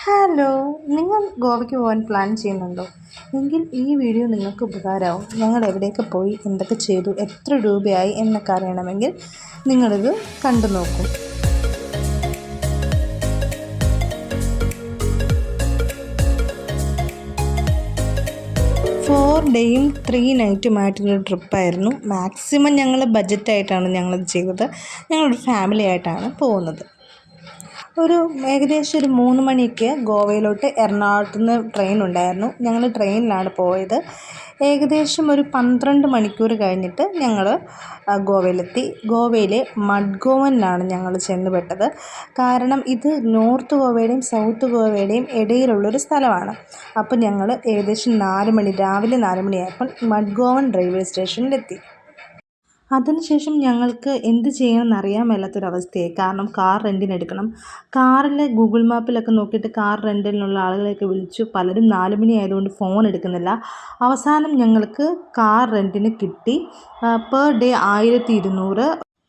Hello, നിങ്ങൾ ഗോവയ്ക്ക് പോകാൻ plan ചെയ്യുന്നുണ്ടോ? എങ്കിൽ ഈ വീഡിയോ നിങ്ങൾക്ക് ഉപകാരമാവും. ഞങ്ങൾ എവിടെയൊക്കെ പോയി, എന്തൊക്കെ ചെയ്തു, എത്ര രൂപയായി എന്നൊക്കെ അറിയണമെങ്കിൽ നിങ്ങളിത് കണ്ടു നോക്കൂ. 4 ഡേയും 3 നൈറ്റുമായിട്ടൊരു ട്രിപ്പായിരുന്നു. മാക്സിമം ഞങ്ങൾ ബഡ്ജറ്റായിട്ടാണ് ഞങ്ങളത് ചെയ്തത്. ഞങ്ങളൊരു ഫാമിലി ആയിട്ടാണ് പോകുന്നത്. ഏകദേശം ഒരു 3 മണിക്ക് ഗോവയിലോട്ട് എറണാകുളത്ത് നിന്ന് ട്രെയിൻ ഉണ്ടായിരുന്നു. ഞങ്ങൾ ട്രെയിനിലാണ് പോയത്. ഏകദേശം ഒരു 12 മണിക്കൂർ കഴിഞ്ഞിട്ട് ഞങ്ങൾ ഗോവയിലെത്തി. ഗോവയിലെ മഡ്ഗോവനിലാണ് ഞങ്ങൾ ചെന്നുപെട്ടത്. കാരണം ഇത് നോർത്ത് ഗോവയുടെയും സൗത്ത് ഗോവയുടെയും ഇടയിലുള്ളൊരു സ്ഥലമാണ്. അപ്പോൾ ഞങ്ങൾ ഏകദേശം രാവിലെ 4 മണിയായപ്പോൾ മഡ്ഗോവൻ റെയിൽവേ സ്റ്റേഷനിലെത്തി. അതിനുശേഷം ഞങ്ങൾക്ക് എന്ത് ചെയ്യണമെന്ന് അറിയാൻ മേലാത്തൊരവസ്ഥയായി. കാരണം കാർ റെൻറ്റിനെടുക്കണം. കാറിൽ ഗൂഗിൾ മാപ്പിലൊക്കെ നോക്കിയിട്ട് കാർ റെൻറ്റിനുള്ള ആളുകളെയൊക്കെ വിളിച്ചു. പലരും 4 മണി ആയതുകൊണ്ട് ഫോൺ എടുക്കുന്നില്ല. അവസാനം ഞങ്ങൾക്ക് കാർ റെൻറ്റിന് കിട്ടി. പെർ ഡേ 1200,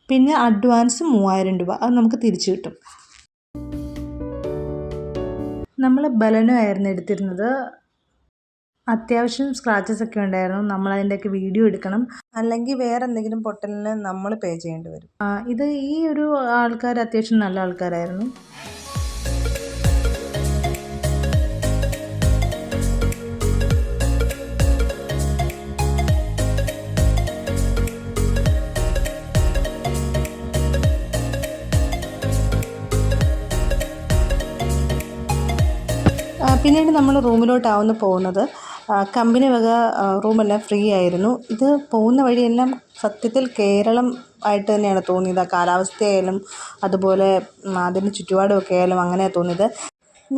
പിന്നെ അഡ്വാൻസ് 3000 രൂപ. അത് നമുക്ക് തിരിച്ചു കിട്ടും. നമ്മൾ ബലനോ ആയിരുന്നു എടുത്തിരുന്നത്. അത്യാവശ്യം സ്ക്രാച്ചസ് ഒക്കെ ഉണ്ടായിരുന്നു. നമ്മളതിൻ്റെയൊക്കെ വീഡിയോ എടുക്കണം, അല്ലെങ്കിൽ വേറെ എന്തെങ്കിലും പൊട്ടലിന് നമ്മൾ പേ ചെയ്യേണ്ടി വരും. ഈ ഒരു ആൾക്കാർ അത്യാവശ്യം നല്ല ആൾക്കാരായിരുന്നു. പിന്നീട് നമ്മൾ റൂമിലോട്ടാവുന്നു പോകുന്നത്. കമ്പനി വക റൂമെല്ലാം ഫ്രീ ആയിരുന്നു. ഇത് പോകുന്ന വഴിയെല്ലാം സത്യത്തിൽ കേരളം ആയിട്ട് തന്നെയാണ് തോന്നിയത്. കാലാവസ്ഥയായാലും അതുപോലെ അതിന് ചുറ്റുപാടുമൊക്കെ ആയാലും അങ്ങനെയാണ് തോന്നിയത്.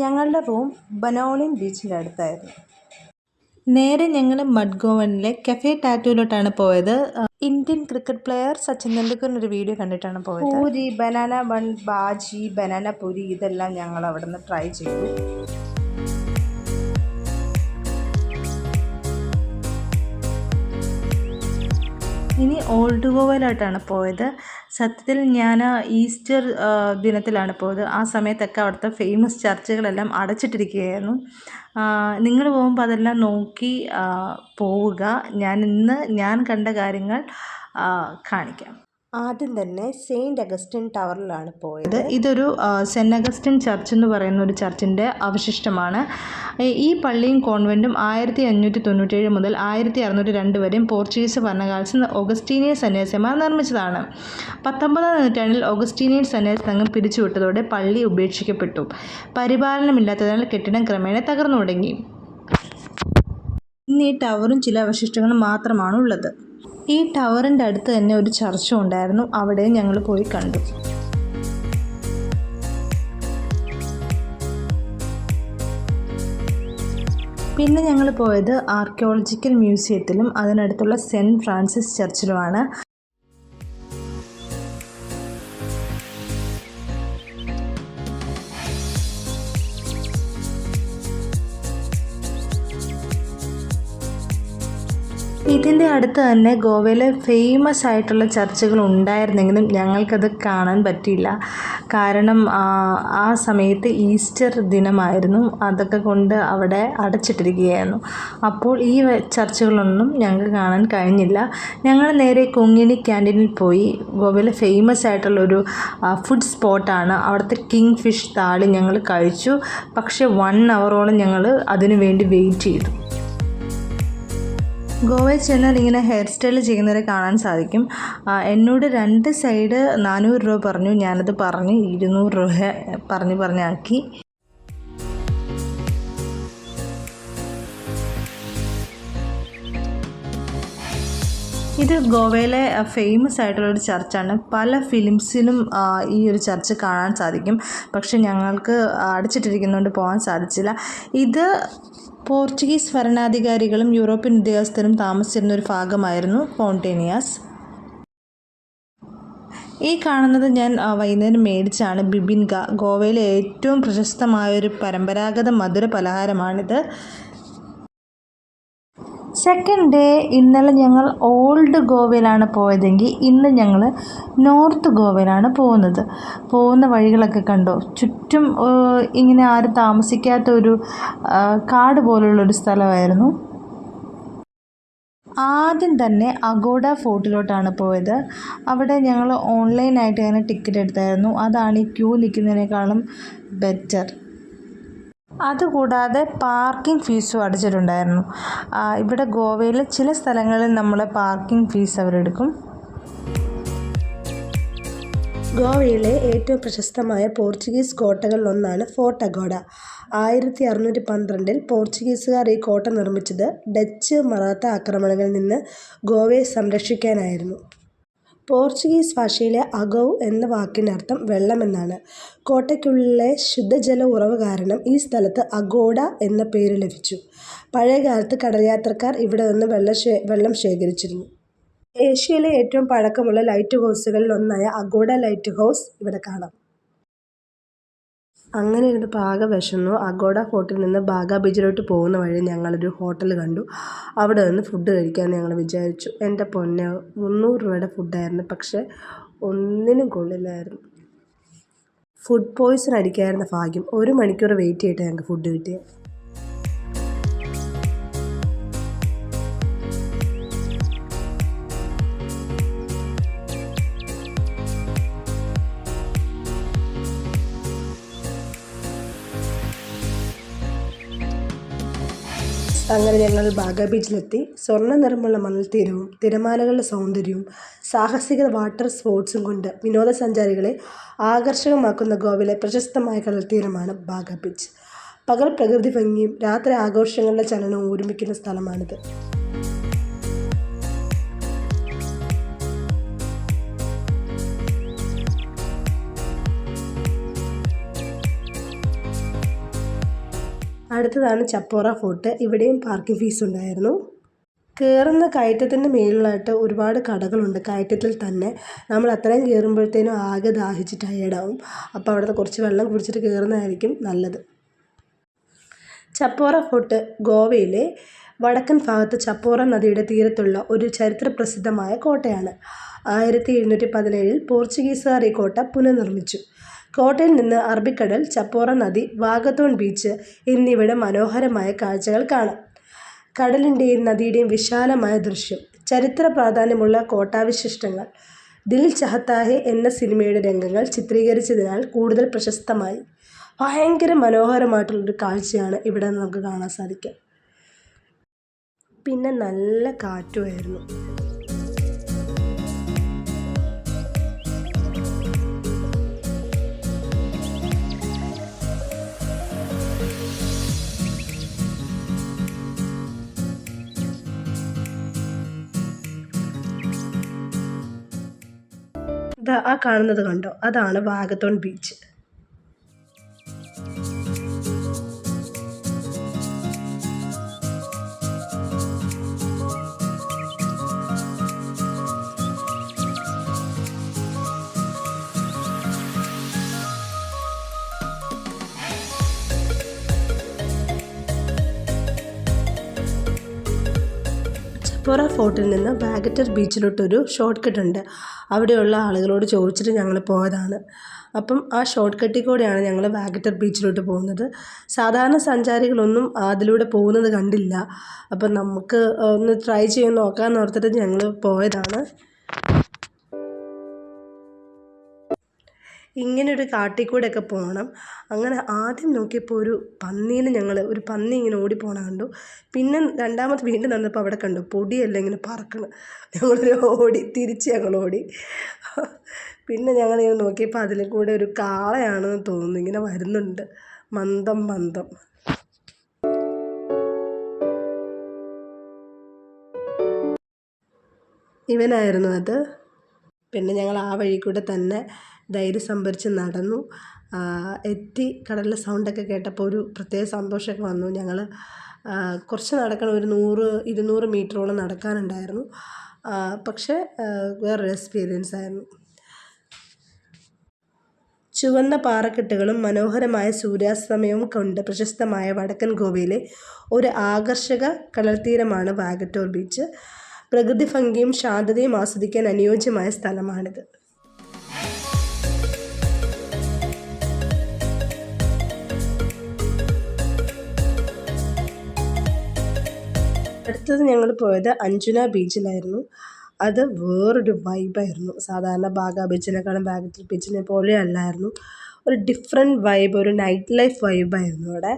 ഞങ്ങളുടെ റൂം ബനോളിം ബീച്ചിൻ്റെ അടുത്തായിരുന്നു. നേരെ ഞങ്ങൾ മഡ്ഗോവനിലെ കഫേ ടാറ്റൂയിലോട്ടാണ് പോയത്. ഇന്ത്യൻ ക്രിക്കറ്റ് പ്ലെയർ സച്ചിൻ തെണ്ടുൽക്കറിൻ്റെ ഒരു വീഡിയോ കണ്ടിട്ടാണ് പോയത്. Puri, banana bun, Baji, banana puri, ഇതെല്ലാം ഞങ്ങൾ അവിടെ നിന്ന് ട്രൈ ചെയ്തു. ഇനി ഓൾഡ് ഗോവയിലോട്ടാണ് പോയത്. സത്യത്തിൽ ഞാൻ ഈസ്റ്റർ ദിനത്തിലാണ് പോയത്. ആ സമയത്തൊക്കെ അവിടുത്തെ ഫേമസ് ചർച്ചുകളെല്ലാം അടച്ചിട്ടിരിക്കുകയായിരുന്നു. നിങ്ങൾ പോകുമ്പോൾ അതെല്ലാം നോക്കി പോവുക. ഞാൻ കണ്ട കാര്യങ്ങൾ കാണിക്കാം. ആദ്യം തന്നെ സെയിൻറ്റ് അഗസ്റ്റിൻ ടവറിലാണ് പോയത്. ഇതൊരു സെൻറ്റ് അഗസ്റ്റിൻ ചർച്ച് എന്ന് പറയുന്ന ഒരു ചർച്ചിൻ്റെ അവശിഷ്ടമാണ്. ഈ പള്ളിയും കോൺവെൻറ്റും 1597 മുതൽ 1602 വരെയും പോർച്ചുഗീസ് ഭരണകാലത്ത് ഓഗസ്റ്റീനിയൻ സന്യാസിമാർ നിർമ്മിച്ചതാണ്. 19-ാം നൂറ്റാണ്ടിൽ ഓഗസ്റ്റീനിയൻ സന്യാസി സംഘം പിരിച്ചുവിട്ടതോടെ പള്ളി ഉപേക്ഷിക്കപ്പെട്ടു. പരിപാലനമില്ലാത്തതിനാൽ കെട്ടിടം ക്രമേണ തകർന്നു തുടങ്ങി. ഇന്ന് ഈ ടവറും ചില അവശിഷ്ടങ്ങളും മാത്രമാണുള്ളത്. ഈ ടവറിൻ്റെ അടുത്ത് തന്നെ ഒരു ചർച്ചും ഉണ്ടായിരുന്നു. അവിടെ ഞങ്ങൾ പോയി കണ്ടു. പിന്നെ ഞങ്ങൾ പോയത് ആർക്കിയോളജിക്കൽ മ്യൂസിയത്തിലും അതിനടുത്തുള്ള സെൻറ്റ് ഫ്രാൻസിസ് ചർച്ചിലുമാണ്. ഇതിൻ്റെ അടുത്ത് തന്നെ ഗോവയിലെ ഫേമസ് ആയിട്ടുള്ള ചർച്ചുകൾ ഉണ്ടായിരുന്നെങ്കിലും ഞങ്ങൾക്കത് കാണാൻ പറ്റിയില്ല. കാരണം ആ സമയത്ത് ഈസ്റ്റർ ദിനമായിരുന്നു. അതൊക്കെ കൊണ്ട് അവിടെ അടച്ചിട്ടിരിക്കുകയായിരുന്നു. അപ്പോൾ ഈ ചർച്ചുകളൊന്നും ഞങ്ങൾക്ക് കാണാൻ കഴിഞ്ഞില്ല. ഞങ്ങൾ നേരെ കൊങ്ങിണി ക്യാൻറ്റീനിൽ പോയി. ഗോവയിലെ ഫേമസ് ആയിട്ടുള്ളൊരു ഫുഡ് സ്പോട്ടാണ്. അവിടുത്തെ കിങ് ഫിഷ് താളി ഞങ്ങൾ കഴിച്ചു. പക്ഷേ 1 അവറോളം ഞങ്ങൾ അതിനു വേണ്ടി വെയിറ്റ് ചെയ്തു. ഗോവയിൽ ചെന്നാൽ ഇങ്ങനെ ഹെയർ സ്റ്റൈൽ ചെയ്യുന്നവരെ കാണാൻ സാധിക്കും. എന്നോട് 2 സൈഡ് 400 രൂപ പറഞ്ഞു. ഞാനത് പറഞ്ഞ് 200 രൂപ പറഞ്ഞാക്കി. ഇത് ഗോവയിലെ ഫേമസ് ആയിട്ടുള്ളൊരു ചർച്ചാണ്. പല ഫിലിംസിലും ഈ ഒരു ചർച്ച് കാണാൻ സാധിക്കും. പക്ഷെ ഞങ്ങൾക്ക് അടച്ചിട്ടിരിക്കുന്നതുകൊണ്ട് പോകാൻ സാധിച്ചില്ല. ഇത് പോർച്ചുഗീസ് ഭരണാധികാരികളും യൂറോപ്യൻ ഉദ്യോഗസ്ഥരും താമസിച്ചിരുന്ന ഒരു ഭാഗമായിരുന്നു ഫോണ്ടേനിയാസ്. ഈ കാണുന്നത് ഞാൻ വൈകുന്നേരം മേടിച്ചാണ് ബിബിൻക. ഗോവയിലെ ഏറ്റവും പ്രശസ്തമായൊരു പരമ്പരാഗത മധുര പലഹാരമാണിത്. സെക്കൻഡ് ഡേ ഇന്നലെ ഞങ്ങൾ ഓൾഡ് ഗോവയിലാണ് പോയതെങ്കിൽ ഇന്ന് ഞങ്ങൾ നോർത്ത് ഗോവയിലാണ് പോകുന്നത്. പോകുന്ന വഴികളൊക്കെ കണ്ടോ, ചുറ്റും ഇങ്ങനെ ആരും താമസിക്കാത്ത ഒരു കാട് പോലുള്ളൊരു സ്ഥലമായിരുന്നു. ആദ്യം തന്നെ അഗോഡ ഫോർട്ടിലോട്ടാണ് പോയത്. അവിടെ ഞങ്ങൾ ഓൺലൈനായിട്ട് തന്നെ ടിക്കറ്റ് എടുത്തായിരുന്നു. അതാണ് ഈ ക്യൂ നിൽക്കുന്നതിനേക്കാളും ബെറ്റർ. അതുകൂടാതെ പാർക്കിംഗ് ഫീസും അടച്ചിട്ടുണ്ടായിരുന്നു. ഇവിടെ ഗോവയിൽ ചില സ്ഥലങ്ങളിൽ നമ്മൾ പാർക്കിംഗ് ഫീസ് അവരെടുക്കും. ഗോവയിലെ ഏറ്റവും പ്രശസ്തമായ പോർച്ചുഗീസ് കോട്ടകളിലൊന്നാണ് ഫോർട്ട് അഗോഡ. 1612 പോർച്ചുഗീസുകാർ ഈ കോട്ട നിർമ്മിച്ചത് ഡച്ച് മറാത്ത ആക്രമണങ്ങളിൽ നിന്ന് ഗോവയെ സംരക്ഷിക്കാനായിരുന്നു. പോർച്ചുഗീസ് ഭാഷയിലെ അഗൗ എന്ന വാക്കിനർത്ഥം വെള്ളമെന്നാണ്. കോട്ടയ്ക്കുള്ളിലെ ശുദ്ധജല ഉറവ് കാരണം ഈ സ്ഥലത്ത് അഗോഡ എന്ന പേര് ലഭിച്ചു. പഴയകാലത്ത് കടൽയാത്രക്കാർ ഇവിടെ നിന്ന് വെള്ളം ശേഖരിച്ചിരുന്നു. ഏഷ്യയിലെ ഏറ്റവും പഴക്കമുള്ള ലൈറ്റ് ഹൗസുകളിൽ ഒന്നായ അഗോഡ ലൈറ്റ് ഹൗസ് ഇവിടെ കാണാം. അങ്ങനെ ഇരുന്ന് പാക വിശന്നു. അഗോഡ ഫോർട്ടിൽ നിന്ന് ബാഗ ബീച്ചിലോട്ട് പോകുന്ന വഴി ഞങ്ങളൊരു ഹോട്ടൽ കണ്ടു. അവിടെ നിന്ന് ഫുഡ് കഴിക്കാമെന്ന് ഞങ്ങൾ വിചാരിച്ചു. എൻ്റെ പൊന്നെ, 300 രൂപയുടെ ഫുഡായിരുന്നു. പക്ഷേ ഒന്നിനും കൊള്ളില്ലായിരുന്നു. ഫുഡ് പോയ്സൺ അടിക്കായിരുന്ന ഭാഗ്യം. 1 മണിക്കൂർ വെയിറ്റ് ചെയ്തിട്ട് ഞങ്ങൾക്ക് ഫുഡ് കിട്ടിയത്. അങ്ങനെ ഞങ്ങൾ ബാഗ ബീച്ചിലെത്തി. സ്വർണ്ണ നിറമുള്ള മണൽത്തീരവും തിരമാലകളുടെ സൗന്ദര്യവും സാഹസിക വാട്ടർ സ്പോർട്സും കൊണ്ട് വിനോദസഞ്ചാരികളെ ആകർഷകമാക്കുന്ന ഗോവയിലെ പ്രശസ്തമായ കടൽത്തീരമാണ് ബാഗ ബീച്ച്. പകൽ പ്രകൃതി ഭംഗിയും രാത്രി ആഘോഷങ്ങളുടെ ചലനവും ഒരുമിക്കുന്ന സ്ഥലമാണിത്. അടുത്തതാണ് ചപ്പോറ ഫോർട്ട്. ഇവിടെയും പാർക്കിംഗ് ഫീസ് ഉണ്ടായിരുന്നു. കയറുന്ന കയറ്റത്തിൻ്റെ മേളിലായിട്ട് ഒരുപാട് കടകളുണ്ട്. കയറ്റത്തിൽ തന്നെ നമ്മൾ അത്രയും കയറുമ്പോഴത്തേനും ആകെ ദാഹിച്ച് ടയേർഡാവും. അപ്പോൾ അവിടുന്ന് കുറച്ച് വെള്ളം കുടിച്ചിട്ട് കയറുന്നതായിരിക്കും നല്ലത്. ചപ്പോറ ഫോർട്ട് ഗോവയിലെ വടക്കൻ ഭാഗത്ത് ചപ്പോറ നദിയുടെ തീരത്തുള്ള ഒരു ചരിത്രപ്രസിദ്ധമായ കോട്ടയാണ്. 1717 പോർച്ചുഗീസുകാർ ഈ കോട്ട പുനർനിർമ്മിച്ചു. കോട്ടയിൽ നിന്ന് അറബിക്കടൽ, ചപ്പോറ നദി, വാഗത്തോൺ ബീച്ച് എന്നിവയുടെ മനോഹരമായ കാഴ്ചകൾ കാണാം. കടലിൻ്റെയും നദിയുടെയും വിശാലമായ ദൃശ്യം. ചരിത്ര പ്രാധാന്യമുള്ള കോട്ടാവിശിഷ്ടങ്ങൾ. ദിൽ ചഹത്താ ഹേ എന്ന സിനിമയുടെ രംഗങ്ങൾ ചിത്രീകരിച്ചതിനാൽ കൂടുതൽ പ്രശസ്തമായി. ഭയങ്കര മനോഹരമായിട്ടുള്ളൊരു കാഴ്ചയാണ് ഇവിടെ നമുക്ക് കാണാൻ സാധിക്കുക. പിന്നെ നല്ല കാറ്റുമായിരുന്നു. ആ കാണുന്നത് കണ്ടോ, അതാണ് വാഗത്തോൺ ബീച്ച്. ചപ്പോറ ഫോർട്ടിൽ നിന്ന് വാഗറ്റർ ബീച്ചിലോട്ടൊരു ഷോർട്ട് കട്ട് ഉണ്ട്. അവിടെയുള്ള ആളുകളോട് ചോദിച്ചിട്ട് ഞങ്ങൾ പോയതാണ്. അപ്പം ആ ഷോർട്ട് കട്ടിൽ കൂടെയാണ് ഞങ്ങൾ വാഗറ്റർ ബീച്ചിലോട്ട് പോകുന്നത്. സാധാരണ സഞ്ചാരികളൊന്നും അതിലൂടെ പോകുന്നത് കണ്ടില്ല. അപ്പം നമുക്ക് ഒന്ന് ട്രൈ ചെയ്ത് നോക്കാമെന്ന് ഓർത്തിട്ട് ഞങ്ങൾ പോയതാണ്. ഇങ്ങനൊരു കാട്ടിൽ കൂടെയൊക്കെ പോകണം. അങ്ങനെ ആദ്യം നോക്കിയപ്പോൾ ഒരു പന്നി ഇങ്ങനെ ഓടിപ്പോണ കണ്ടു. പിന്നെ രണ്ടാമത് വീണ്ടും നടന്നപ്പോൾ അവിടെ കണ്ടു പൊടിയെല്ലാം ഇങ്ങനെ പറക്കണം. തിരിച്ച് ഞങ്ങൾ ഓടി. പിന്നെ ഞങ്ങളിങ്ങനെ നോക്കിയപ്പോൾ അതിൽ കൂടെ ഒരു കാളയാണെന്ന് തോന്നുന്നു ഇങ്ങനെ വരുന്നുണ്ട്, മന്ദം. ഇവനായിരുന്നു അത്. പിന്നെ ഞങ്ങൾ ആ വഴി കൂടെ തന്നെ ധൈര്യം സംഭരിച്ച് നടന്നു എത്തി. കടലിലെ സൗണ്ടൊക്കെ കേട്ടപ്പോൾ ഒരു പ്രത്യേക സന്തോഷമൊക്കെ വന്നു. ഞങ്ങൾ കുറച്ച് നടക്കണം, ഒരു 100-200 മീറ്ററോളം നടക്കാനുണ്ടായിരുന്നു. പക്ഷേ വേറൊരു എക്സ്പീരിയൻസ് ആയിരുന്നു. ചുവന്ന പാറക്കെട്ടുകളും മനോഹരമായ സൂര്യാസ്തമയവും കൊണ്ട് പ്രശസ്തമായ വടക്കൻ ഗോവയിലെ ഒരു ആകർഷക കടൽത്തീരമാണ് വാഗട്ടോർ ബീച്ച്. പ്രകൃതി ഭംഗിയും ശാന്തതയും ആസ്വദിക്കാൻ അനുയോജ്യമായ സ്ഥലമാണിത്. അടുത്തത് ഞങ്ങൾ പോയത് അഞ്ജുന ബീച്ചിലായിരുന്നു. അത് വേറൊരു വൈബായിരുന്നു. സാധാരണ ബാഗ ബീച്ചിനേക്കാളും വാഗട്ടർ ബീച്ചിനെ പോലെ അല്ലായിരുന്നു. ഒരു ഡിഫറെൻറ്റ് വൈബ്, ഒരു നൈറ്റ് ലൈഫ് വൈബായിരുന്നു അവിടെ.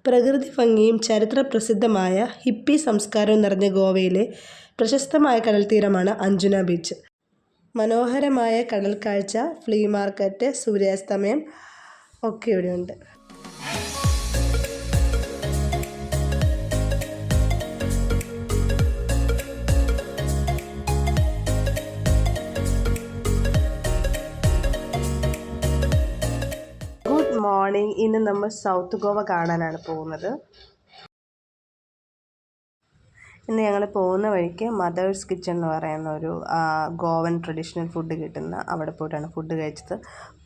പ്രകൃതി ഭംഗിയും ചരിത്ര പ്രസിദ്ധമായ ഹിപ്പി സംസ്കാരവും നിറഞ്ഞ ഗോവയിലെ പ്രശസ്തമായ കടൽത്തീരമാണ് അഞ്ജുന ബീച്ച്. മനോഹരമായ കടൽ കാഴ്ച, ഫ്ലീ മാർക്കറ്റ്, സൂര്യാസ്തമയം ഒക്കെ ഇവിടെയുണ്ട്. മോർണിംഗ്. ഇന്ന് നമ്മൾ സൗത്ത് ഗോവ കാണാനാണ് പോകുന്നത്. ഇന്ന് ഞങ്ങൾ പോകുന്ന വഴിക്ക് മദേഴ്സ് കിച്ചൺ എന്ന് പറയുന്ന ഒരു ഗോവൻ ട്രഡീഷണൽ ഫുഡ് കിട്ടുന്ന അവിടെ പോയിട്ടാണ് ഫുഡ് കഴിച്ചത്.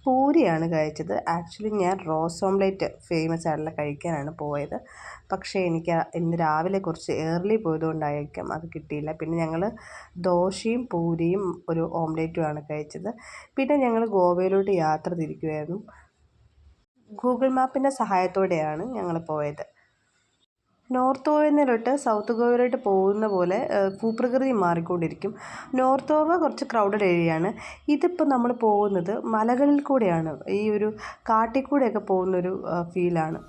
പൂരിയാണ് കഴിച്ചത്. ആക്ച്വലി ഞാൻ റോസ് ഓംലേറ്റ് ഫേമസ് ആയിട്ടുള്ള കഴിക്കാനാണ് പോയത്. പക്ഷേ എനിക്ക് ഇന്ന് രാവിലെ കുറച്ച് ഏർലി പോയതുകൊണ്ടായിരിക്കാം അത് കിട്ടിയില്ല. പിന്നെ ഞങ്ങൾ ദോശയും പൂരിയും ഒരു ഓംലേറ്റുമാണ് കഴിച്ചത്. പിന്നെ ഞങ്ങൾ ഗോവയിലോട്ട് യാത്ര തിരിക്കുമായിരുന്നു. ഗൂഗിൾ മാപ്പിൻ്റെ സഹായത്തോടെയാണ് ഞങ്ങൾ പോയത്. നോർത്ത് ഗോവയിൽ നിന്നിലോട്ട് സൗത്ത് ഗോവയിലോട്ട് പോകുന്ന പോലെ ഭൂപ്രകൃതി മാറിക്കൊണ്ടിരിക്കും. നോർത്ത് ഗോവ കുറച്ച് ക്രൗഡഡ് ഏരിയയാണ്. ഇതിപ്പോൾ നമ്മൾ പോകുന്നത് മലകളിൽ കൂടെയാണ്. ഈ ഒരു കാട്ടിൽ കൂടെയൊക്കെ പോകുന്നൊരു ഫീലാണ്.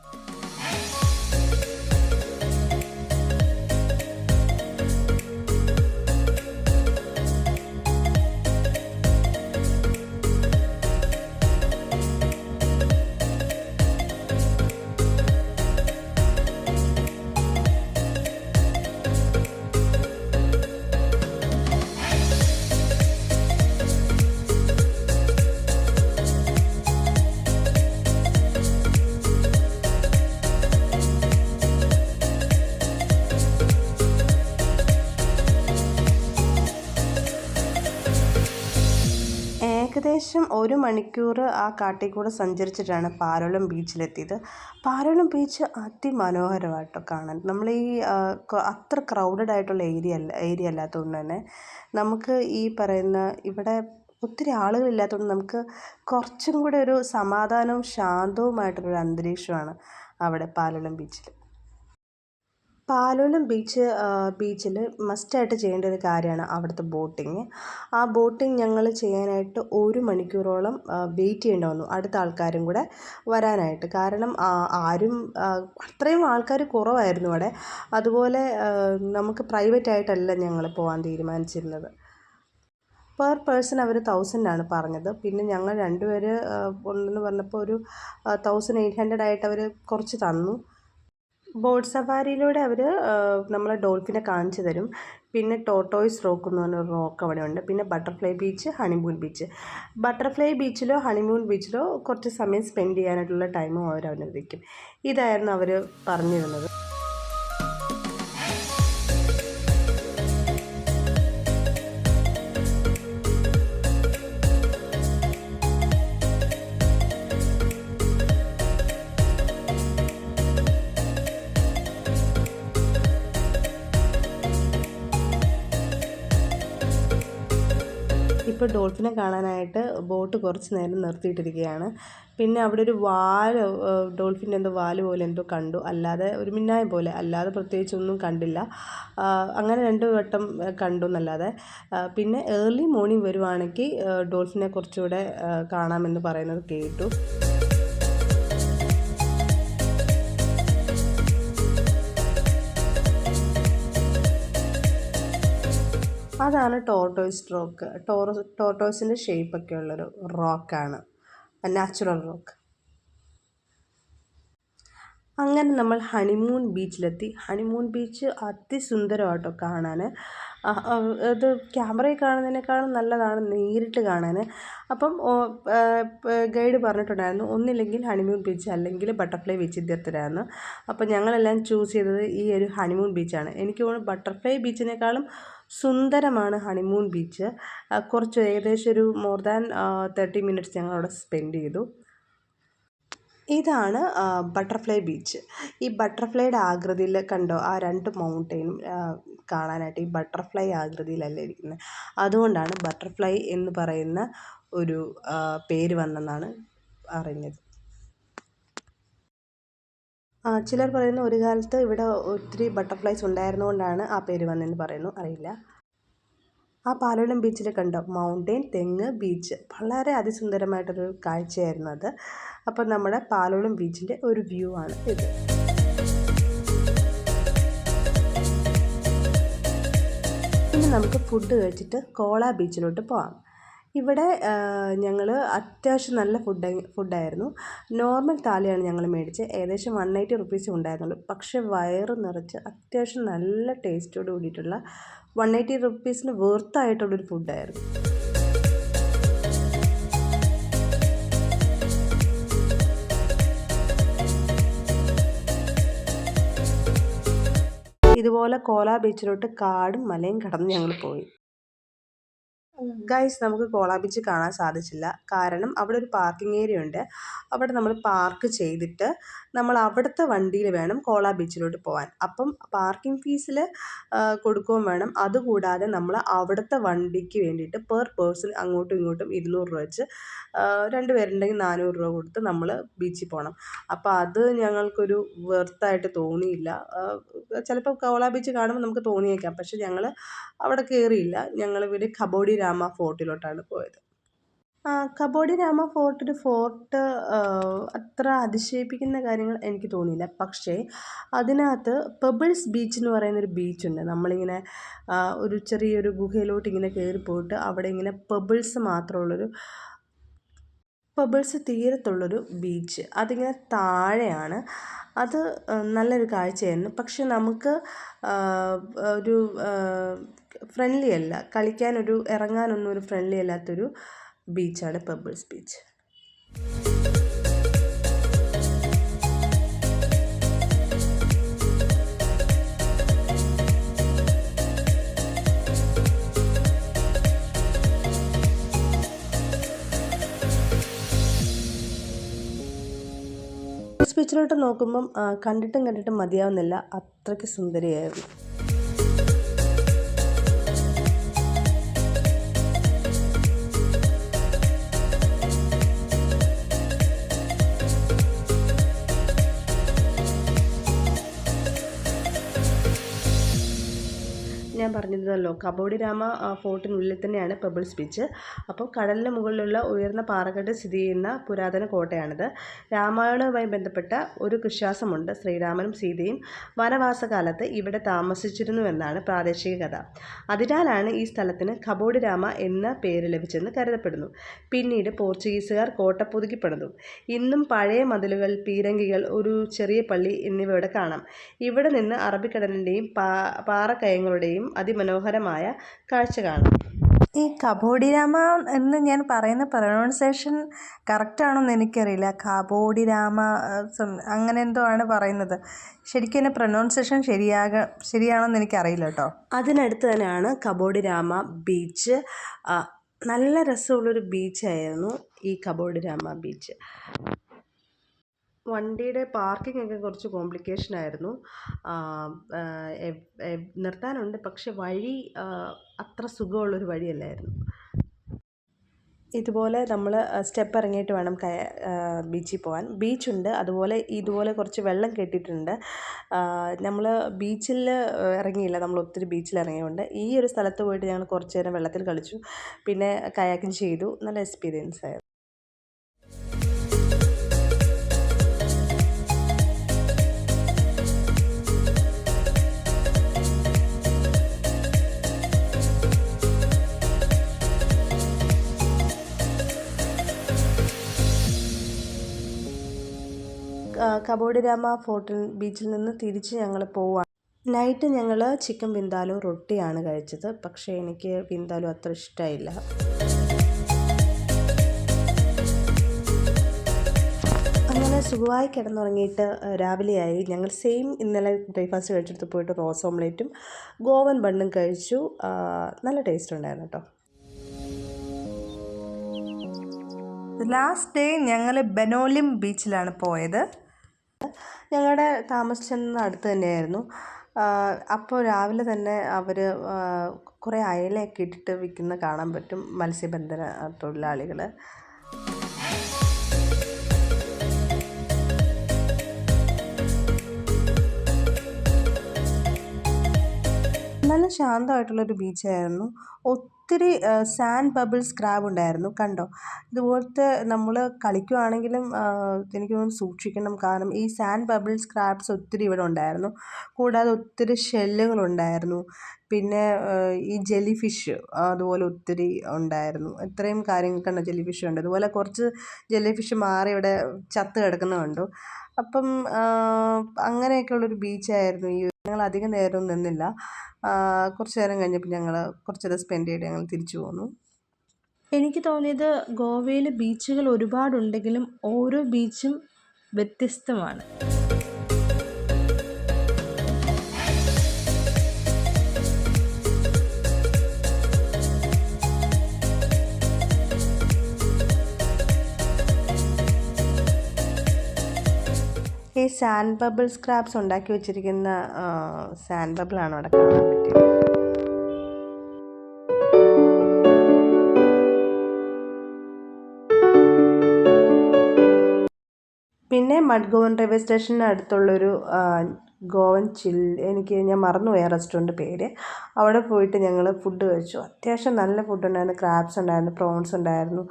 ഏകദേശം 1 മണിക്കൂർ ആ കാട്ടിൽ കൂടെ സഞ്ചരിച്ചിട്ടാണ് പാലോളം ബീച്ചിലെത്തിയത്. പാലോളം ബീച്ച് അതിമനോഹരമായിട്ടോ കാണാൻ. നമ്മൾ ഈ അത്ര ക്രൗഡഡ് ആയിട്ടുള്ള ഏരിയ അല്ലാത്തതുകൊണ്ട് തന്നെ നമുക്ക് ഈ പറയുന്ന ഇവിടെ ഒത്തിരി ആളുകളില്ലാത്തതുകൊണ്ട് നമുക്ക് കുറച്ചും കൂടെ ഒരു സമാധാനവും ശാന്തവുമായിട്ടുള്ളൊരു അന്തരീക്ഷമാണ് അവിടെ പാലോളം ബീച്ചിൽ. പാലോളം ബീച്ചിൽ മസ്റ്റായിട്ട് ചെയ്യേണ്ട ഒരു കാര്യമാണ് അവിടുത്തെ ബോട്ടിങ്. ആ ബോട്ടിങ് ഞങ്ങൾ ചെയ്യാനായിട്ട് 1 മണിക്കൂറോളം വെയിറ്റ് ചെയ്യേണ്ടി വന്നു, അടുത്ത ആൾക്കാരും കൂടെ വരാനായിട്ട്. കാരണം അത്രയും ആൾക്കാർ കുറവായിരുന്നു അവിടെ. അതുപോലെ നമുക്ക് പ്രൈവറ്റായിട്ടല്ല ഞങ്ങൾ പോകാൻ തീരുമാനിച്ചിരുന്നത്. പെർ പേഴ്സൺ അവർ 1000 പറഞ്ഞത്. പിന്നെ ഞങ്ങൾ 2 പേർ ഉണ്ടെന്ന് പറഞ്ഞപ്പോൾ ഒരു 1800 ആയിട്ട് അവർ കുറച്ച് തന്നു. ബോട്ട് സഫാരിയിലൂടെ അവർ നമ്മളെ ഡോൾഫിനെ കാണിച്ചു തരും. പിന്നെ ടോർട്ടോയ്സ് റോക്ക് എന്ന് പറഞ്ഞൊരു റോക്ക് അവിടെ ഉണ്ട്. പിന്നെ butterfly beach, honeymoon beach. Butterfly ബീച്ചിലോ ഹണിമൂൺ ബീച്ചിലോ കുറച്ച് സമയം സ്പെൻഡ് ചെയ്യാനായിട്ടുള്ള ടൈമും അവർ അനുവദിക്കും. ഇതായിരുന്നു അവർ പറഞ്ഞിരുന്നത്. ഇപ്പോൾ ഡോൾഫിനെ കാണാനായിട്ട് ബോട്ട് കുറച്ച് നേരം നിർത്തിയിട്ടിരിക്കുകയാണ്. പിന്നെ അവിടെ ഒരു ഡോൾഫിൻ്റെ എന്തോ വാല് പോലെ എന്തോ കണ്ടു, അല്ലാതെ ഒരു മിന്നായം പോലെ, അല്ലാതെ പ്രത്യേകിച്ചൊന്നും കണ്ടില്ല. അങ്ങനെ 2 വട്ടം കണ്ടു എന്നല്ലാതെ. പിന്നെ ഏർലി മോർണിംഗ് വരുവാണെങ്കിൽ ഡോൾഫിനെ കുറച്ചുകൂടെ കാണാമെന്ന് പറയുന്നത് കേട്ടു. അതാണ് ടോർട്ടോയ്സ് റോക്ക്. ടോർട്ടോയ്സിൻ്റെ ഷേപ്പൊക്കെ ഉള്ളൊരു റോക്കാണ്, നാച്ചുറൽ റോക്ക്. അങ്ങനെ നമ്മൾ ഹണിമൂൺ ബീച്ചിലെത്തി. ഹണിമൂൺ ബീച്ച് അതിസുന്ദരമാട്ടോ കാണാൻ. അത് ക്യാമറയിൽ കാണുന്നതിനേക്കാളും നല്ലതാണ് നേരിട്ട് കാണാൻ. അപ്പം ഗൈഡ് പറഞ്ഞിട്ടുണ്ടായിരുന്നു ഒന്നില്ലെങ്കിൽ ഹണിമൂൺ ബീച്ച് അല്ലെങ്കിൽ ബട്ടർഫ്ലൈ ബീച്ച് ഇദ്ദേഹത്തിലായിരുന്നു. അപ്പം ഞങ്ങളെല്ലാം ചൂസ് ചെയ്തത് ഈ ഒരു ഹണിമൂൺ ബീച്ചാണ്. എനിക്ക് തോന്നുന്നു ബട്ടർഫ്ലൈ ബീച്ചിനേക്കാളും സുന്ദരമാണ് ഹണിമൂൺ ബീച്ച്. കുറച്ച് ഏകദേശം ഒരു മോർ ദാൻ 30 മിനിറ്റ്സ് ഞങ്ങളവിടെ സ്പെൻഡ് ചെയ്തു. ഇതാണ് ബട്ടർഫ്ലൈ ബീച്ച്. ഈ ബട്ടർഫ്ലൈയുടെ ആകൃതിയിൽ കണ്ടോ, ആ 2 മൗണ്ടെയിനും കാണാനായിട്ട് ഈ ബട്ടർഫ്ലൈ ആകൃതിയിലല്ല ഇരിക്കുന്നത്. അതുകൊണ്ടാണ് ബട്ടർഫ്ലൈ എന്ന് പറയുന്ന ഒരു പേര് വന്നെന്നാണ് അറിഞ്ഞത്. ചിലർ പറയുന്നു ഒരു കാലത്ത് ഇവിടെ ഒത്തിരി ബട്ടർഫ്ലൈസ് ഉണ്ടായിരുന്നുകൊണ്ടാണ് ആ പേര് വന്നതെന്ന് പറയുന്നു, അറിയില്ല. ആ പാലോളം ബീച്ചിൽ കണ്ടോ, മൗണ്ടെയിൻ, തെങ്ങ്, ബീച്ച്, വളരെ അതിസുന്ദരമായിട്ടൊരു കാഴ്ചയായിരുന്നു അത്. അപ്പോൾ നമ്മുടെ പാലോളം ബീച്ചിൻ്റെ ഒരു വ്യൂ ആണ് ഇത്. ഇനി നമുക്ക് ഫുഡ് കഴിച്ചിട്ട് കോള ബീച്ചിലോട്ട് പോകാം. ഇവിടെ ഞങ്ങൾ അത്യാവശ്യം നല്ല ഫുഡായിരുന്നു. നോർമൽ താലിയാണ് ഞങ്ങൾ മേടിച്ചത്. ഏകദേശം 180 റുപ്പീസേ ഉണ്ടായിരുന്നുള്ളൂ. പക്ഷേ വയറ് നിറച്ച് അത്യാവശ്യം നല്ല ടേസ്റ്റോട് കൂടിയിട്ടുള്ള 180 റുപ്പീസിന് വേർത്തായിട്ടുള്ളൊരു ഫുഡായിരുന്നു. ഇതുപോലെ കോല ബീച്ചിലോട്ട് കാടും മലയും കടന്ന് ഞങ്ങൾ പോയി. ഗൈസ്, നമുക്ക് കോള ബീച്ച് കാണാൻ സാധിച്ചില്ല. കാരണം അവിടെ ഒരു പാർക്കിംഗ് ഏരിയ ഉണ്ട്. അവിടെ നമ്മൾ പാർക്ക് ചെയ്തിട്ട് നമ്മൾ അവിടുത്തെ വണ്ടിയിൽ വേണം കോള ബീച്ചിലോട്ട് പോകാൻ. അപ്പം പാർക്കിംഗ് ഫീസിൽ കൊടുക്കുകയും വേണം. അതുകൂടാതെ നമ്മൾ അവിടുത്തെ വണ്ടിക്ക് വേണ്ടിയിട്ട് പെർ പേഴ്സൺ അങ്ങോട്ടും ഇങ്ങോട്ടും 200 രൂപ വെച്ച്, 2 പേരുണ്ടെങ്കിൽ 400 രൂപ കൊടുത്ത് നമ്മൾ ബീച്ചിൽ പോകണം. അപ്പോൾ അത് ഞങ്ങൾക്കൊരു വെർത്തായിട്ട് തോന്നിയില്ല. ചിലപ്പോൾ കോള ബീച്ച് കാണുമ്പോൾ നമുക്ക് തോന്നിയേക്കാം, പക്ഷെ ഞങ്ങൾ അവിടെ കയറിയില്ല. ഞങ്ങൾ ഇവിടെ കബോഡി രാമ ഫോർട്ടിലോട്ടാണ് പോയത്. കബോഡി രാമ ഫോർട്ട് അത്ര അതിശയിപ്പിക്കുന്ന കാര്യങ്ങൾ എനിക്ക് തോന്നിയില്ല. പക്ഷേ അതിനകത്ത് പെബിൾസ് ബീച്ച് എന്ന് പറയുന്നൊരു ബീച്ചുണ്ട്. നമ്മളിങ്ങനെ ഒരു ചെറിയൊരു ഗുഹയിലോട്ട് ഇങ്ങനെ കയറിപ്പോയിട്ട് അവിടെ ഇങ്ങനെ പെബിൾസ് തീരത്തുള്ളൊരു ബീച്ച്. അതിങ്ങനെ താഴെയാണ്. അത് നല്ലൊരു കാഴ്ചയായിരുന്നു. പക്ഷെ നമുക്ക് ഒരു ഫ്രണ്ട്ലി അല്ല, കളിക്കാനൊരു ഇറങ്ങാനൊന്നും ഒരു ഫ്രണ്ട്ലി അല്ലാത്തൊരു ബീച്ചാണ് പെബിൾസ് ബീച്ച്. ബീച്ചിലോട്ട് നോക്കുമ്പം കണ്ടിട്ടും മതിയാവുന്നില്ല, അത്രയ്ക്ക് സുന്ദരിയായിരുന്നു. ഞാൻ പറഞ്ഞിരുന്നല്ലോ, കബോഡി രാമ ഫോർട്ടിനുള്ളിൽ തന്നെയാണ് പെബിൾസ് ബീച്ച്. അപ്പോൾ കടലിന് മുകളിലുള്ള ഉയർന്ന പാറക്കെട്ട് സ്ഥിതി ചെയ്യുന്ന പുരാതന കോട്ടയാണിത്. രാമായണവുമായി ബന്ധപ്പെട്ട ഒരു വിശ്വാസമുണ്ട്. ശ്രീരാമനും സീതയും വനവാസകാലത്ത് ഇവിടെ താമസിച്ചിരുന്നുവെന്നാണ് പ്രാദേശിക കഥ. അതിനാലാണ് ഈ സ്ഥലത്തിന് കബോഡി രാമ എന്ന പേര് ലഭിച്ചെന്ന് കരുതപ്പെടുന്നു. പിന്നീട് പോർച്ചുഗീസുകാർ കോട്ട പുതുക്കിപ്പണിതു. ഇന്നും പഴയ മതിലുകൾ, പീരങ്കികൾ, ഒരു ചെറിയ പള്ളി എന്നിവ ഇവിടെ കാണാം. ഇവിടെ നിന്ന് അറബിക്കടലിൻ്റെയും പാറക്കയങ്ങളുടെയും അതിമനോഹരമായ കാഴ്ച കാണാം. ഈ കബോഡി രാമ എന്ന് ഞാൻ പറയുന്ന പ്രൊനൗൺസിയേഷൻ കറക്റ്റാണോന്ന് എനിക്കറിയില്ല. കബോഡി രാമ അങ്ങനെ എന്തോ ആണ് പറയുന്നത്. ശരിക്കും എൻ്റെ പ്രൊനൗൺസിയേഷൻ ശരിയാണോന്ന് എനിക്കറിയില്ല കേട്ടോ. അതിനടുത്ത് തന്നെയാണ് കബോഡി രാമ ബീച്ച്. നല്ല രസമുള്ളൊരു ബീച്ചായിരുന്നു ഈ കബോഡി രാമ ബീച്ച്. വണ്ടിയുടെ പാർക്കിംഗ് ഒക്കെ കുറച്ച് കോംപ്ലിക്കേഷൻ ആയിരുന്നു. നിർത്താനുണ്ട്, പക്ഷെ വഴി അത്ര സുഖമുള്ളൊരു വഴിയല്ലായിരുന്നു. ഇതുപോലെ നമ്മൾ സ്റ്റെപ്പ് ഇറങ്ങിയിട്ട് വേണം ബീച്ചിൽ പോകാൻ. ബീച്ചുണ്ട്, ഇതുപോലെ കുറച്ച് വെള്ളം കെട്ടിയിട്ടുണ്ട്. നമ്മൾ ബീച്ചിൽ ഇറങ്ങിയില്ല, നമ്മൾ ഒത്തിരി ബീച്ചിൽ ഇറങ്ങിയുണ്ട്. ഈ ഒരു സ്ഥലത്ത് പോയിട്ട് ഞങ്ങൾ കുറച്ച് നേരം വെള്ളത്തിൽ കളിച്ചു, പിന്നെ കയാക്കിങ് ചെയ്തു. നല്ല എക്സ്പീരിയൻസ് ആയിരുന്നു. കബോഡി രാമ ബീച്ചിൽ നിന്ന് തിരിച്ച് ഞങ്ങൾ പോവാണ്. നൈറ്റ് ഞങ്ങൾ ചിക്കൻ വിന്താലു റൊട്ടിയാണ് കഴിച്ചത്. പക്ഷേ എനിക്ക് വിന്താലു അത്ര ഇഷ്ടമായില്ല. അങ്ങനെ സുഖമായി കിടന്നുറങ്ങിയിട്ട് രാവിലെയായി. ഞങ്ങൾ സെയിം ഇന്നലെ ബ്രേക്ക്ഫാസ്റ്റ് കഴിച്ചെടുത്ത് പോയിട്ട് റോസ് ഓംലേറ്റും ഗോവൻ ബണ്ണും കഴിച്ചു. നല്ല ടേസ്റ്റ് ഉണ്ടായിരുന്നു കേട്ടോ. ലാസ്റ്റ് ഡേ ഞങ്ങൾ ബെനോലിം ബീച്ചിലാണ് പോയത്. ഞങ്ങളുടെ താമസിച്ചിരുന്ന അടുത്ത് തന്നെയായിരുന്നു. അപ്പോൾ രാവിലെ തന്നെ അവർ കുറേ അയലയൊക്കെ ഇട്ടിട്ട് വിൽക്കുന്ന കാണാൻ പറ്റും, മത്സ്യബന്ധന തൊഴിലാളികൾ. നല്ല ശാന്തമായിട്ടുള്ളൊരു ബീച്ചായിരുന്നു. ഒത്തിരി സാൻഡ് ബബിൾസ് ക്രാബ് ഉണ്ടായിരുന്നു. കണ്ടോ, ഇതുപോലത്തെ നമ്മൾ കളിക്കുവാണെങ്കിലും എനിക്ക് തോന്നുന്നു സൂക്ഷിക്കണം. കാരണം ഈ സാൻഡ് ബബിൾസ് ക്രാബ്സ് ഒത്തിരി ഇവിടെ ഉണ്ടായിരുന്നു. കൂടാതെ ഒത്തിരി ഷെല്ലുകളുണ്ടായിരുന്നു. പിന്നെ ഈ ജെല്ലി ഫിഷ് അതുപോലെ ഒത്തിരി ഉണ്ടായിരുന്നു. ഇത്രയും കാര്യങ്ങൾ കണ്ടോ, ജെല്ലി ഫിഷ് ഉണ്ട്. അതുപോലെ കുറച്ച് ജെല്ലി ഫിഷ് മാറി ഇവിടെ ചത്ത് കിടക്കുന്നത് കണ്ടു. അപ്പം അങ്ങനെയൊക്കെയുള്ളൊരു ബീച്ചായിരുന്നു. ഞങ്ങൾ അധികം നേരം നിന്നില്ല. കുറച്ച് നേരം കഴിഞ്ഞപ്പോൾ ഞങ്ങൾ കുറച്ച് നേരം സ്പെൻഡ് ചെയ്തിട്ട് ഞങ്ങൾ തിരിച്ചു പോന്നു. എനിക്ക് തോന്നിയത് ഗോവയിൽ ബീച്ചുകൾ ഒരുപാടുണ്ടെങ്കിലും ഓരോ ബീച്ചും വ്യത്യസ്തമാണ്. ഈ സാൻഡ് ബബിൾ സ്ക്രാബ്സ് ഉണ്ടാക്കി വെച്ചിരിക്കുന്ന സാൻഡ് ബബിളാണ് അവിടെ കാണാൻ പറ്റിയത്. പിന്നെ മഡ്ഗോവൻ റെയിൽവേ സ്റ്റേഷന് അടുത്തുള്ളൊരു ഗോവൻ ഞാൻ മറന്നുപോയി ആ റെസ്റ്റോറൻറ്റ് പേര്. അവിടെ പോയിട്ട് ഞങ്ങൾ ഫുഡ് കഴിച്ചു. അത്യാവശ്യം നല്ല ഫുഡ് ഉണ്ടായിരുന്നു. ക്രാബ്സ് ഉണ്ടായിരുന്നു, പ്രോൺസ് ഉണ്ടായിരുന്നു,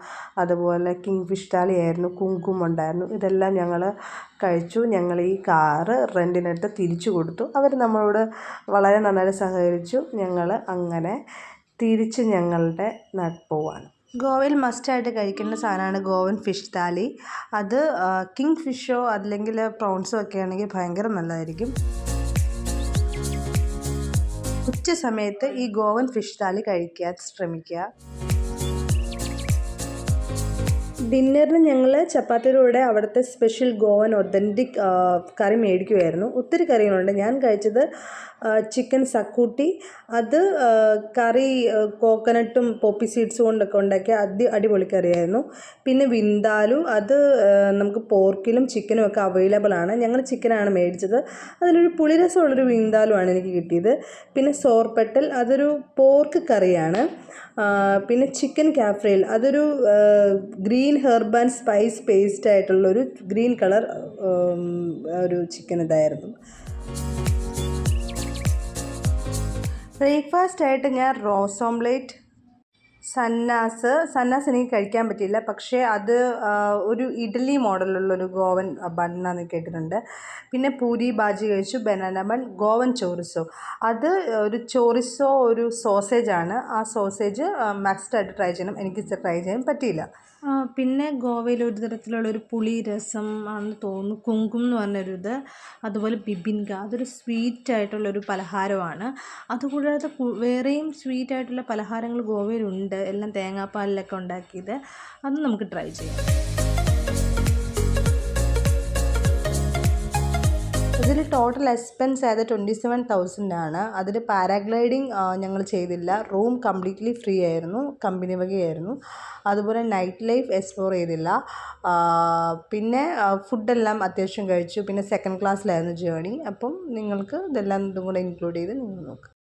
അതുപോലെ കിങ് ഫിഷ് താലി ആയിരുന്നു, കുങ്കും ഉണ്ടായിരുന്നു. ഇതെല്ലാം ഞങ്ങൾ കഴിച്ചു. ഞങ്ങൾ ഈ കാറ് റെൻറ്റിനെടുത്ത് തിരിച്ചു കൊടുത്തു. അവർ നമ്മളോട് വളരെ നന്നായിട്ട് സഹകരിച്ചു. ഞങ്ങൾ അങ്ങനെ തിരിച്ച് ഞങ്ങളുടെ നാട്ടിൽ പോവാണ്. ഗോവയിൽ മസ്റ്റായിട്ട് കഴിക്കേണ്ട സാധനമാണ് ഗോവൻ ഫിഷ് താലി. അത് കിങ് ഫിഷോ അല്ലെങ്കിൽ പ്രോൺസോ ഒക്കെ ആണെങ്കിൽ ഭയങ്കര നല്ലതായിരിക്കും. ഉച്ച സമയത്ത് ഈ ഗോവൻ ഫിഷ് താലി കഴിക്കാൻ ശ്രമിക്കുക. ഡിന്നറിന് ഞങ്ങൾ ചപ്പാത്തിയുടെ കൂടെ അവിടുത്തെ സ്പെഷ്യൽ ഗോവൻ ഒതൻറ്റിക് കറി മേടിക്കുമായിരുന്നു. ഒത്തിരി കറികളുണ്ട്. ഞാൻ കഴിച്ചത് ചിക്കൻ സക്കൂട്ടി. അത് കറി കോക്കനട്ടും പോപ്പി സീഡ്സ് കൊണ്ടൊക്കെ ഉണ്ടാക്കിയ അടിപൊളി കറിയായിരുന്നു. പിന്നെ വിന്താലു, അത് നമുക്ക് പോർക്കിലും ചിക്കനും ഒക്കെ അവൈലബിൾ ആണ്. ഞങ്ങൾ ചിക്കനാണ് മേടിച്ചത്. അതിലൊരു പുളിരസമുള്ളൊരു വിന്താലുമാണ് എനിക്ക് കിട്ടിയത്. പിന്നെ സോർപ്പട്ടൽ, അതൊരു പോർക്ക് കറിയാണ്. പിന്നെ ചിക്കൻ കാഫ്രേൽ, അതൊരു green herb and spice paste ആയിട്ടുള്ളൊരു ഗ്രീൻ കളർ ഒരു ചിക്കൻ ഇതായിരുന്നു. ബ്രേക്ക്ഫാസ്റ്റ് ആയിട്ട് ഞാൻ റോസ് ഓംലേറ്റ്, സന്നാസ് എനിക്ക് കഴിക്കാൻ പറ്റിയില്ല. പക്ഷേ അത് ഒരു ഇഡ്ഡലി മോഡലുള്ളൊരു ഗോവൻ ബണ്ണാന്ന് കേട്ടിട്ടുണ്ട്. പിന്നെ പൂരി ബാജി കഴിച്ചു, ബനാന ബൺ, ഗോവൻ ചോറിസോ. അത് ഒരു ചോറിസോ ഒരു സോസേജാണ്. ആ സോസേജ് മസ്റ്റായിട്ട് ട്രൈ ചെയ്യണം. എനിക്ക് ട്രൈ ചെയ്യാൻ പറ്റിയില്ല. പിന്നെ ഗോവയിൽ ഒരു തരത്തിലുള്ളൊരു പുളി രസം ആണെന്ന് തോന്നുന്നു, കുങ്കും എന്ന് പറഞ്ഞൊരിത്. അതുപോലെ ബിബിൻക, അതൊരു സ്വീറ്റായിട്ടുള്ളൊരു പലഹാരമാണ്. അതുകൂടാതെ വേറെയും സ്വീറ്റായിട്ടുള്ള പലഹാരങ്ങൾ ഗോവയിലുണ്ട്, എല്ലാം തേങ്ങാപ്പാലിലൊക്കെ ഉണ്ടാക്കിയത്. അത് നമുക്ക് ട്രൈ ചെയ്യാം. ഇതിൽ ടോട്ടൽ എക്സ്പെൻസ് ആയത് 27,000 ആണ്. അതിൽ പാരാഗ്ലൈഡിങ് ഞങ്ങൾ ചെയ്തില്ല. റൂം കംപ്ലീറ്റ്ലി ഫ്രീ ആയിരുന്നു, കമ്പനി വകയായിരുന്നു. അതുപോലെ നൈറ്റ് ലൈഫ് എക്സ്പ്ലോർ ചെയ്തില്ല. പിന്നെ ഫുഡെല്ലാം അത്യാവശ്യം കഴിച്ചു. പിന്നെ സെക്കൻഡ് ക്ലാസ്സിലായിരുന്നു ജേർണി. അപ്പം നിങ്ങൾക്ക് ഇതും കൂടെ ഇൻക്ലൂഡ് ചെയ്ത് നിങ്ങൾ നോക്കുക.